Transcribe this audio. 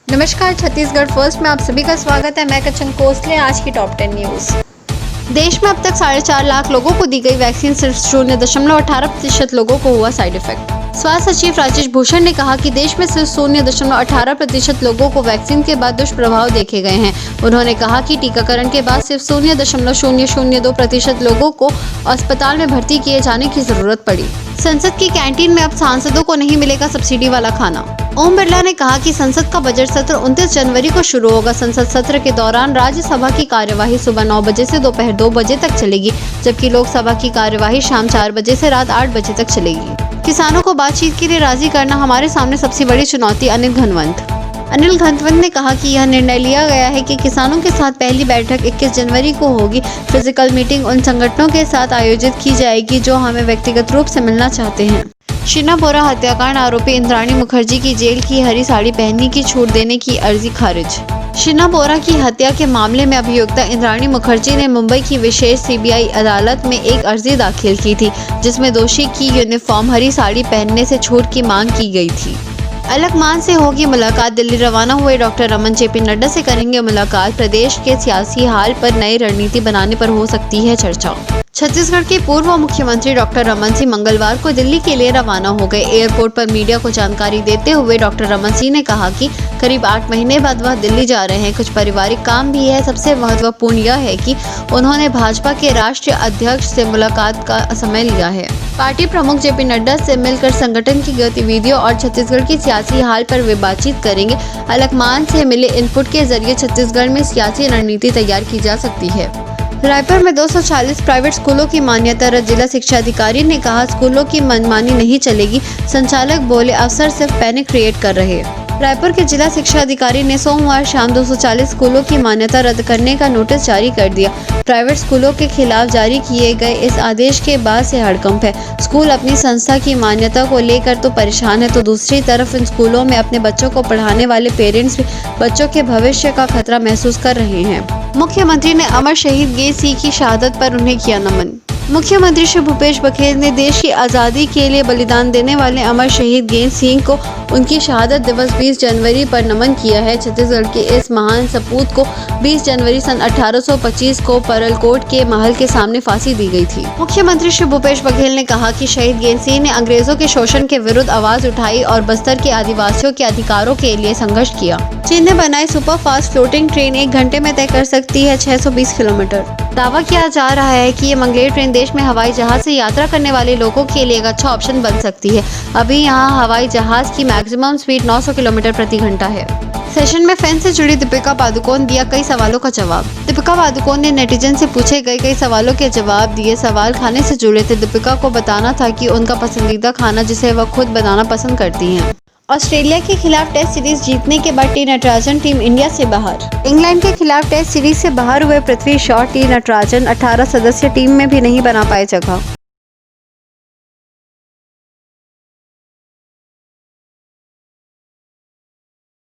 नमस्कार, छत्तीसगढ़ फर्स्ट में आप सभी का स्वागत है। मैं कचन कोसले। आज की टॉप 10 न्यूज। देश में अब तक 4.5 लाख लोगों को दी गई वैक्सीन, सिर्फ 0.18% लोगों को हुआ साइड इफेक्ट। स्वास्थ्य सचिव राजेश भूषण ने कहा कि देश में सिर्फ 0.18% लोगों को वैक्सीन के बाद दुष्प्रभाव देखे गए हैं। उन्होंने कहा कि टीकाकरण के बाद सिर्फ 0.002% लोगों को अस्पताल में भर्ती किए जाने की जरूरत पड़ी। संसद की कैंटीन में अब सांसदों को नहीं मिलेगा सब्सिडी वाला खाना। ओम बिरला ने कहा कि संसद का बजट सत्र 29 जनवरी को शुरू होगा। संसद सत्र के दौरान राज्यसभा की कार्यवाही सुबह 9 बजे से दोपहर 2 बजे तक चलेगी, जबकि लोकसभा की कार्यवाही शाम 4 बजे से रात 8 बजे तक चलेगी। किसानों को बातचीत के लिए राजी करना हमारे सामने सबसे बड़ी चुनौती। अनिल घनवंत ने कहा कि यह निर्णय लिया गया है कि किसानों के साथ पहली बैठक 21 जनवरी को होगी। फिजिकल मीटिंग उन संगठनों के साथ आयोजित की जाएगी जो हमें व्यक्तिगत रूप से मिलना चाहते हैं। शीना बोरा हत्याकांड आरोपी इंद्राणी मुखर्जी की जेल की हरी साड़ी पहनने की छूट देने की अर्जी खारिज। शीना बोरा की हत्या के मामले में अभियुक्ता इंद्राणी मुखर्जी ने मुंबई की विशेष सीबीआई अदालत में एक अर्जी दाखिल की थी, जिसमें दोषी की यूनिफॉर्म हरी साड़ी पहनने से छूट की मांग की गई थी। अलकमान से होगी मुलाकात। दिल्ली रवाना हुए डॉक्टर रमन जेपी नड्डा से करेंगे मुलाकात। प्रदेश के सियासी हाल पर नई रणनीति बनाने पर हो सकती है चर्चा। छत्तीसगढ़ के पूर्व मुख्यमंत्री डॉक्टर रमन सिंह मंगलवार को दिल्ली के लिए रवाना हो गए। एयरपोर्ट पर मीडिया को जानकारी देते हुए डॉक्टर रमन सिंह ने कहा कि करीब 8 महीने बाद वह दिल्ली जा रहे हैं। कुछ पारिवारिक काम भी है। सबसे महत्वपूर्ण यह है कि उन्होंने भाजपा के राष्ट्रीय अध्यक्ष से मुलाकात का समय लिया है। पार्टी प्रमुख जेपी नड्डा से मिलकर संगठन की गतिविधियों और छत्तीसगढ़ की सियासी हाल पर वे बातचीत करेंगे। अलकमान से मिले इनपुट के जरिए छत्तीसगढ़ में सियासी रणनीति तैयार की जा सकती है। रायपुर में 240 प्राइवेट स्कूलों की मान्यता रद्द। जिला शिक्षा अधिकारी ने कहा, स्कूलों की मनमानी नहीं चलेगी। संचालक बोले, अफसर सिर्फ पैनिक क्रिएट कर रहे। रायपुर के जिला शिक्षा अधिकारी ने सोमवार शाम 240 स्कूलों की मान्यता रद्द करने का नोटिस जारी कर दिया। प्राइवेट स्कूलों के खिलाफ जारी किए गए इस आदेश के बाद से हड़कंप है। स्कूल अपनी संस्था की मान्यता को लेकर तो परेशान है, तो दूसरी तरफ इन स्कूलों में अपने बच्चों को पढ़ाने वाले पेरेंट्स भी बच्चों के भविष्य का खतरा महसूस कर रहे हैं। मुख्यमंत्री ने अमर शहीद गेन सिंह की शहादत पर उन्हें किया नमन। मुख्यमंत्री श्री भूपेश बघेल ने देश की आज़ादी के लिए बलिदान देने वाले अमर शहीद गेन सिंह को उनकी शहादत दिवस 20 जनवरी पर नमन किया है। छत्तीसगढ़ के इस महान सपूत को 20 जनवरी सन 1825 को परलकोट के महल के सामने फांसी दी गई थी। मुख्यमंत्री श्री भूपेश बघेल ने कहा कि शहीद गेन सिंह ने अंग्रेजों के शोषण के विरुद्ध आवाज उठाई और बस्तर के आदिवासियों के अधिकारों के लिए संघर्ष किया। चीन ने बनाई सुपर फास्ट फ्लोटिंग ट्रेन 1 घंटे में तय कर सकती है 620 किलोमीटर। दावा किया जा रहा है कि ये मंगलेर ट्रेन देश में हवाई जहाज से यात्रा करने वाले लोगों के लिए एक अच्छा ऑप्शन बन सकती है। अभी यहाँ हवाई जहाज की मैक्सिमम स्पीड 900 किलोमीटर प्रति घंटा है। सेशन में फैन से जुड़ी दीपिका पादुकोण दिया कई सवालों का जवाब। दीपिका पादुकोण ने नेटिजन से पूछे गए कई सवालों के जवाब दिए। सवाल खाने से जुड़े थे। दीपिका को बताना था कि उनका पसंदीदा खाना जिसे वह खुद बनाना पसंद करती हैं। ऑस्ट्रेलिया के खिलाफ टेस्ट सीरीज जीतने के बाद टी नटराजन टीम इंडिया से बाहर। इंग्लैंड के खिलाफ टेस्ट सीरीज से बाहर हुए पृथ्वी शॉ टी नटराजन 18 सदस्य टीम में भी नहीं बना पाए जगह।